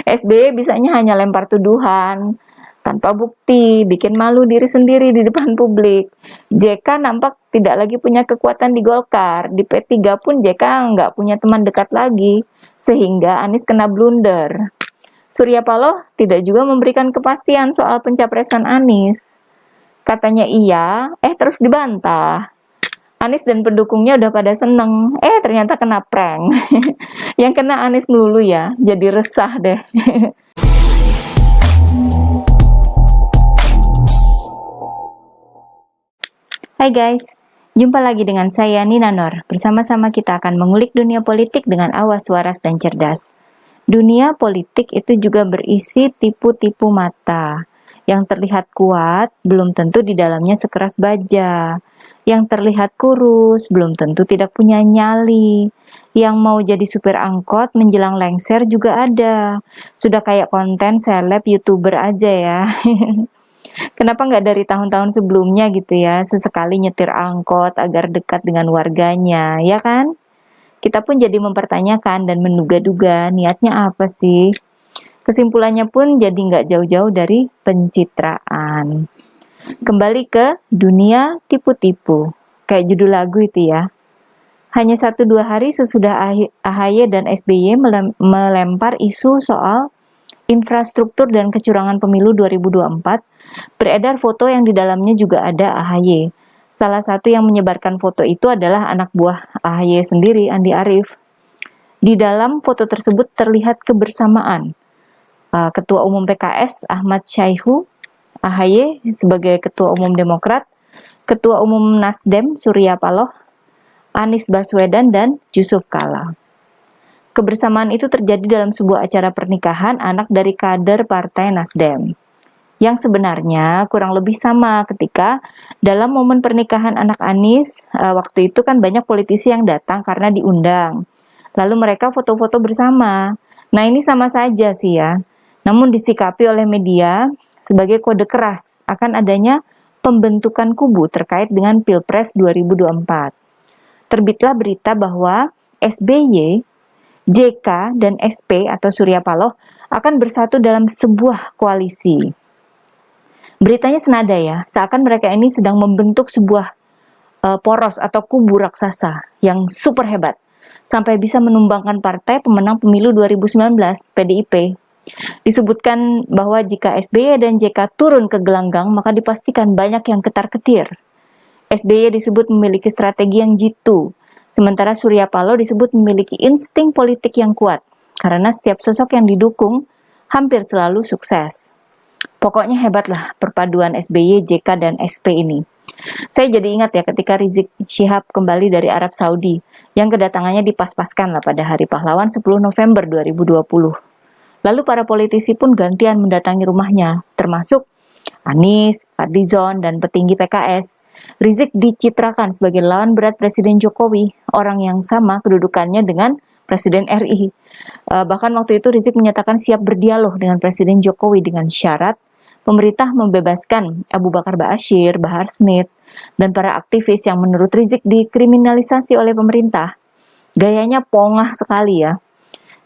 SBY bisanya hanya lempar tuduhan tanpa bukti, bikin malu diri sendiri di depan publik. JK nampak tidak lagi punya kekuatan di Golkar. Di P3 pun JK nggak punya teman dekat lagi, sehingga Anies kena blunder. Surya Paloh tidak juga memberikan kepastian soal pencapresan Anies. Katanya iya, terus dibantah. Anies dan pendukungnya udah pada seneng, ternyata kena prank. Yang kena Anies melulu ya, jadi resah deh. Hai guys, jumpa lagi dengan saya Nina Nur. Bersama-sama kita akan mengulik dunia politik dengan awas, waras, dan cerdas. Dunia politik itu juga berisi tipu-tipu mata. Yang terlihat kuat, belum tentu di dalamnya sekeras baja. Yang terlihat kurus, belum tentu tidak punya nyali. Yang mau jadi supir angkot menjelang lengser juga ada. Sudah kayak konten seleb YouTuber aja ya. Kenapa nggak dari tahun-tahun sebelumnya gitu ya, sesekali nyetir angkot agar dekat dengan warganya, ya kan? Kita pun jadi mempertanyakan dan menduga-duga niatnya apa sih? Kesimpulannya pun jadi nggak jauh-jauh dari pencitraan. Kembali ke dunia tipu-tipu, kayak judul lagu itu ya. Hanya 1-2 hari sesudah AHY dan SBY melempar isu soal infrastruktur dan kecurangan pemilu 2024, beredar foto yang di dalamnya juga ada AHY. Salah satu yang menyebarkan foto itu adalah anak buah AHY sendiri, Andi Arief. Di dalam foto tersebut terlihat kebersamaan Ketua Umum PKS Ahmad Syaihu, AHY sebagai Ketua Umum Demokrat, Ketua Umum Nasdem Surya Paloh, Anies Baswedan, dan Yusuf Kala. Kebersamaan itu terjadi dalam sebuah acara pernikahan anak dari kader Partai Nasdem. Yang sebenarnya kurang lebih sama ketika dalam momen pernikahan anak Anies, waktu itu kan banyak politisi yang datang karena diundang. Lalu mereka foto-foto bersama. Nah ini sama saja sih ya. Namun disikapi oleh media sebagai kode keras akan adanya pembentukan kubu terkait dengan Pilpres 2024. Terbitlah berita bahwa SBY, JK, dan SP atau Surya Paloh akan bersatu dalam sebuah koalisi. Beritanya senada ya, seakan mereka ini sedang membentuk sebuah poros atau kubu raksasa yang super hebat, sampai bisa menumbangkan partai pemenang pemilu 2019, PDIP. Disebutkan bahwa jika SBY dan JK turun ke gelanggang, maka dipastikan banyak yang ketar-ketir. SBY disebut memiliki strategi yang jitu, sementara Surya Paloh disebut memiliki insting politik yang kuat, karena setiap sosok yang didukung hampir selalu sukses. Pokoknya hebatlah perpaduan SBY, JK, dan SP ini. Saya jadi ingat ya ketika Rizik Syihab kembali dari Arab Saudi, yang kedatangannya dipas-paskan lah pada Hari Pahlawan 10 November 2020. Lalu para politisi pun gantian mendatangi rumahnya, termasuk Anies, Fadlizon, dan petinggi PKS. Rizik dicitrakan sebagai lawan berat Presiden Jokowi, orang yang sama kedudukannya dengan Presiden RI. Bahkan waktu itu Rizik menyatakan siap berdialog dengan Presiden Jokowi dengan syarat pemerintah membebaskan Abu Bakar Ba'asyir, Bahar Smith, dan para aktivis yang menurut Rizik dikriminalisasi oleh pemerintah. Gayanya pongah sekali ya.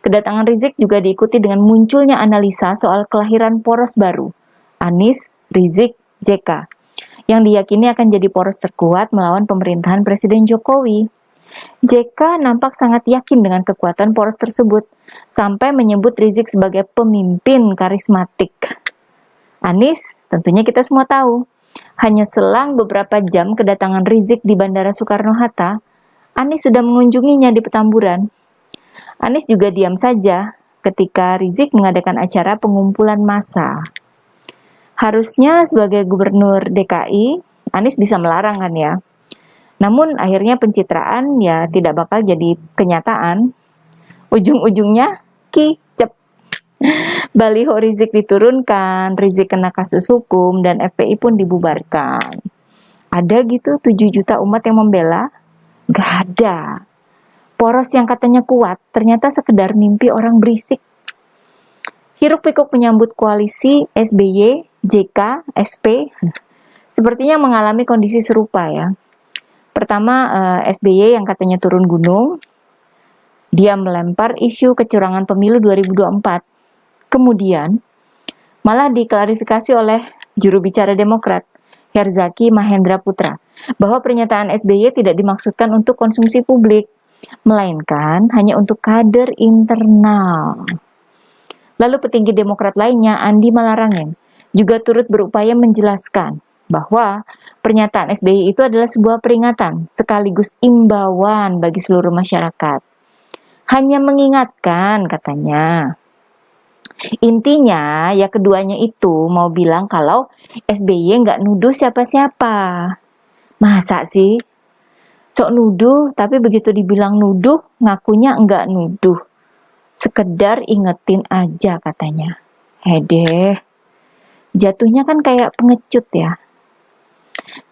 Kedatangan Rizik juga diikuti dengan munculnya analisa soal kelahiran poros baru, Anies, Rizik, JK, yang diyakini akan jadi poros terkuat melawan pemerintahan Presiden Jokowi. JK nampak sangat yakin dengan kekuatan poros tersebut, sampai menyebut Rizik sebagai pemimpin karismatik. Anies, tentunya kita semua tahu, hanya selang beberapa jam kedatangan Rizik di Bandara Soekarno-Hatta, Anies sudah mengunjunginya di Petamburan. Anies juga diam saja ketika Rizik mengadakan acara pengumpulan massa. Harusnya sebagai gubernur DKI, Anies bisa melarang kan ya. Namun akhirnya pencitraan ya tidak bakal jadi kenyataan. Ujung-ujungnya kicep. Baliho Rizik diturunkan, Rizik kena kasus hukum, dan FPI pun dibubarkan. Ada gitu 7 juta umat yang membela? Gak ada. Poros yang katanya kuat, ternyata sekedar mimpi orang berisik. Hiruk-pikuk menyambut koalisi SBY, JK, SP, sepertinya mengalami kondisi serupa ya. Pertama, SBY yang katanya turun gunung, dia melempar isu kecurangan pemilu 2024. Kemudian, malah diklarifikasi oleh juru bicara Demokrat, Herzaki Mahendra Putra, bahwa pernyataan SBY tidak dimaksudkan untuk konsumsi publik, melainkan hanya untuk kader internal. Lalu petinggi Demokrat lainnya, Andi Malarangeng, juga turut berupaya menjelaskan bahwa pernyataan SBY itu adalah sebuah peringatan sekaligus imbauan bagi seluruh masyarakat. Hanya mengingatkan, katanya. Intinya ya keduanya itu mau bilang kalau SBY nggak nuduh siapa-siapa. Masa sih? Sok nuduh tapi begitu dibilang nuduh ngakunya nggak nuduh. Sekedar ingetin aja katanya. Hedeh. Jatuhnya kan kayak pengecut ya.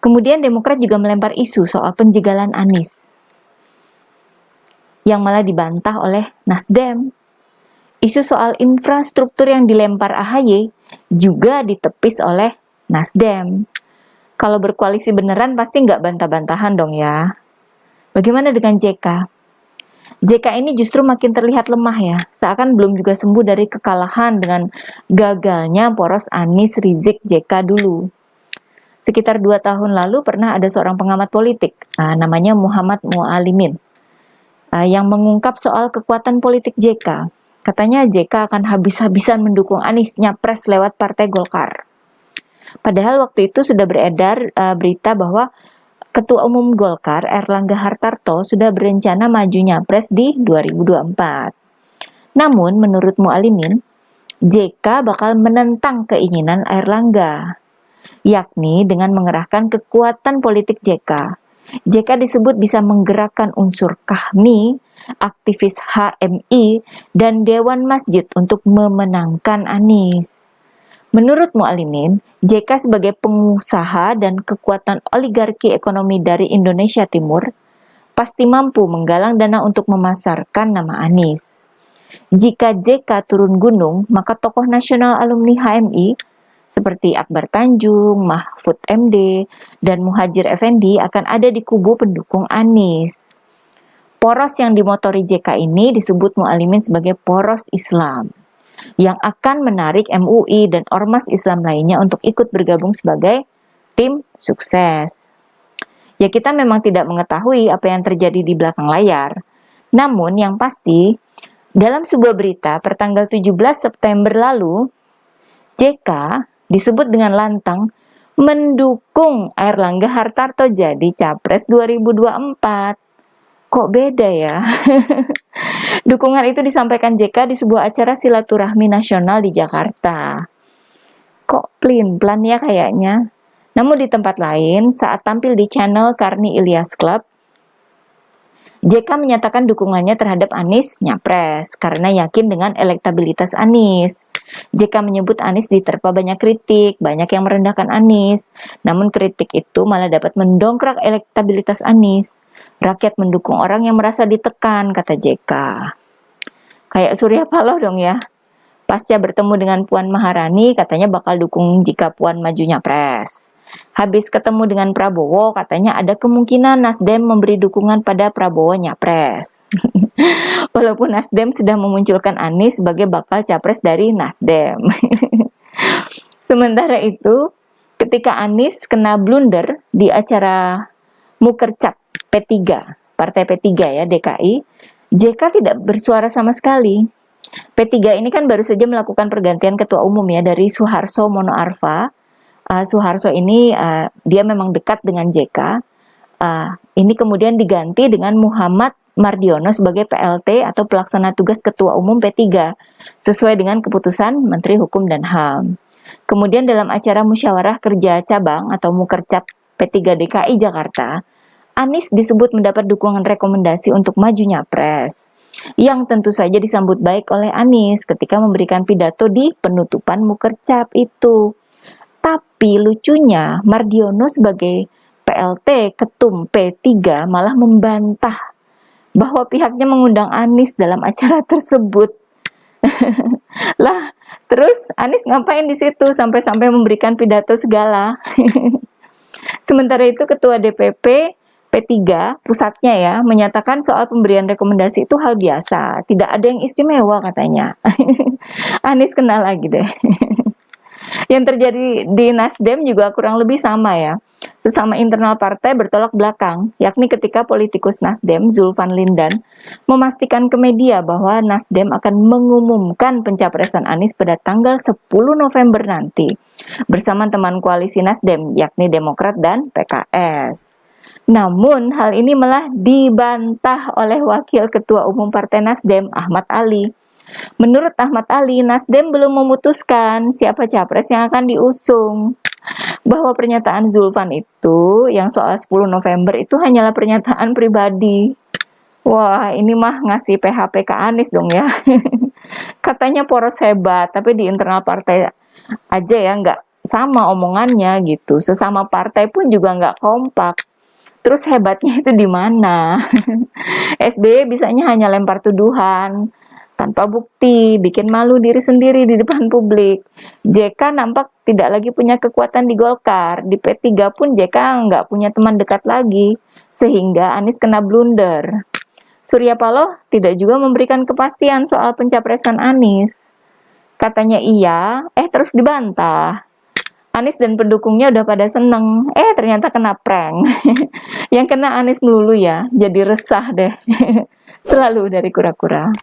Kemudian Demokrat juga melempar isu soal penjagalan Anies. Yang malah dibantah oleh Nasdem. Isu soal infrastruktur yang dilempar AHY juga ditepis oleh Nasdem. Kalau berkoalisi beneran pasti nggak bantah-bantahan dong ya. Bagaimana dengan JK? JK ini justru makin terlihat lemah ya, seakan belum juga sembuh dari kekalahan dengan gagalnya poros Anies Rizik JK dulu. Sekitar 2 tahun lalu pernah ada seorang pengamat politik, namanya Muhammad Mualimin, yang mengungkap soal kekuatan politik JK. Katanya JK akan habis-habisan mendukung Anies nyapres lewat Partai Golkar. Padahal waktu itu sudah beredar berita bahwa Ketua Umum Golkar Erlangga Hartarto sudah berencana maju nyapres di 2024. Namun menurut Mualimin, JK bakal menentang keinginan Erlangga, yakni dengan mengerahkan kekuatan politik JK. JK disebut bisa menggerakkan unsur KHMI, aktivis HMI, dan Dewan Masjid untuk memenangkan Anies. Menurut Mualimin, JK sebagai pengusaha dan kekuatan oligarki ekonomi dari Indonesia Timur pasti mampu menggalang dana untuk memasarkan nama Anies. Jika JK turun gunung, maka tokoh nasional alumni HMI seperti Akbar Tanjung, Mahfud MD, dan Muhadjir Effendi akan ada di kubu pendukung Anies. Poros yang dimotori JK ini disebut Mualimin sebagai poros Islam, yang akan menarik MUI dan ormas Islam lainnya untuk ikut bergabung sebagai tim sukses. Ya kita memang tidak mengetahui apa yang terjadi di belakang layar. Namun yang pasti, dalam sebuah berita pertanggal 17 September lalu, JK disebut dengan lantang mendukung Erlangga Hartarto jadi Capres 2024. Kok beda ya? Dukungan itu disampaikan JK di sebuah acara silaturahmi nasional di Jakarta. Kok plin-plan ya kayaknya? Namun di tempat lain, saat tampil di channel Karni Ilyas Club, JK menyatakan dukungannya terhadap Anies nyapres karena yakin dengan elektabilitas Anies. JK menyebut Anies diterpa banyak kritik, banyak yang merendahkan Anies. Namun kritik itu malah dapat mendongkrak elektabilitas Anies. Rakyat mendukung orang yang merasa ditekan, kata JK. Kayak Surya Paloh dong ya. Pasca bertemu dengan Puan Maharani, katanya bakal dukung jika Puan maju nyapres. Habis ketemu dengan Prabowo, katanya ada kemungkinan Nasdem memberi dukungan pada Prabowo nyapres. Walaupun Nasdem sudah memunculkan Anies sebagai bakal capres dari Nasdem. Sementara itu, ketika Anies kena blunder di acara Mukercap P3, Partai P3 ya DKI, JK tidak bersuara sama sekali. P3 ini kan baru saja melakukan pergantian ketua umum ya dari Suharso Monoarfa. Suharso ini dia memang dekat dengan JK. Ini kemudian diganti dengan Muhammad Mardiono sebagai PLT atau pelaksana tugas Ketua Umum P3 sesuai dengan keputusan Menteri Hukum dan HAM. Kemudian dalam acara musyawarah kerja cabang atau Mukercap P3 DKI Jakarta, Anies disebut mendapat dukungan rekomendasi untuk maju nyapres, yang tentu saja disambut baik oleh Anies ketika memberikan pidato di penutupan Mukercap itu. Tapi lucunya Mardiono sebagai PLT Ketum P3 malah membantah bahwa pihaknya mengundang Anies dalam acara tersebut. Lah, terus Anies ngapain di situ sampai-sampai memberikan pidato segala? Sementara itu Ketua DPP P3 pusatnya ya menyatakan soal pemberian rekomendasi itu hal biasa, tidak ada yang istimewa katanya. Anies kena lagi deh. Yang terjadi di Nasdem juga kurang lebih sama ya. Sesama internal partai bertolak belakang, yakni ketika politikus Nasdem Zulfan Lindan memastikan ke media bahwa Nasdem akan mengumumkan pencapresan Anies pada tanggal 10 November nanti bersama teman koalisi Nasdem, yakni Demokrat dan PKS. Namun hal ini malah dibantah oleh Wakil Ketua Umum Partai Nasdem, Ahmad Ali. Menurut Ahmad Ali, Nasdem belum memutuskan siapa capres yang akan diusung. Bahwa pernyataan Zulfan itu yang soal 10 November itu hanyalah pernyataan pribadi. Wah, ini mah ngasih PHP ke Anies dong ya. Katanya poros hebat, tapi di internal partai aja ya nggak sama omongannya gitu. Sesama partai pun juga nggak kompak. Terus hebatnya itu di mana? SBY bisanya hanya lempar tuduhan tanpa bukti, bikin malu diri sendiri di depan publik. JK nampak tidak lagi punya kekuatan di Golkar. Di P3 pun JK nggak punya teman dekat lagi, sehingga Anies kena blunder. Surya Paloh tidak juga memberikan kepastian soal pencapresan Anies. Katanya iya, terus dibantah. Anies dan pendukungnya udah pada seneng, ternyata kena prank. Yang kena Anies melulu ya, jadi resah deh. Selalu dari kura-kura.